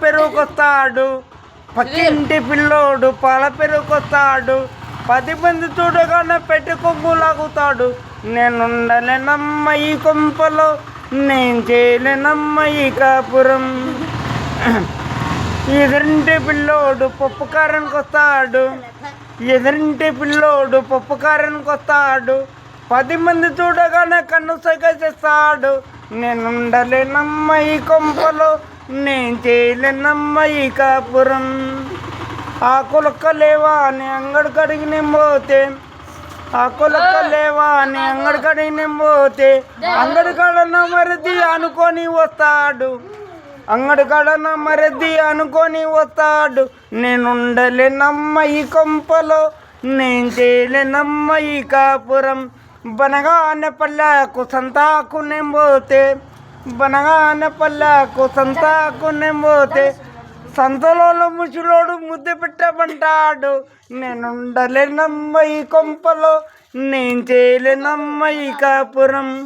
పెరుగుకొస్తాడు, పక్కింటి పిల్లోడు పాల పెరుగుకొస్తాడు, 10 మంది చూడగానే పెట్టి కొమ్ము లాగుతాడు. నేనుండలేనమ్మ ఈ కొంపలో, నేను చేయలేనమ్మ ఈ కాపురం. ఎదురింటి పిల్లోడు పప్పు కారానికి వస్తాడు, ఎదురింటి పిల్లోడు పప్పు కారానికి వస్తాడు, 10 మంది చూడగానే కన్ను సైగ చేస్తాడు. నేనుండలేనమ్మ ఈ కొంపలో, నేను చేయలేనమ్మ ఈ కాపురం. ఆకులక్కలేవా అని అంగడి కడిగి నింపోతే, ఆకులక్కలేవా అని అంగడి కడిగి నింపోతే, అంగడి కాడన మరిది అనుకొని వస్తాడు, అంగడి కాడన మరిది అనుకొని వస్తాడు. నేనుండలేనమ్మ ఈ కొంపలో, నేను చేయలేనమ్మ ఈ కాపురం. బనగానే పల్లెకు సంతాకు నెంబోతే, బనగానే పల్లెకు సంతాకు నెంబోతే, సంతలో ముసలోడు ముద్దు పెట్టమంటాడు. నేనుండలేనమ్మ ఈ కొంపలో, నేను చేయలేనమ్మ ఈ కాపురం.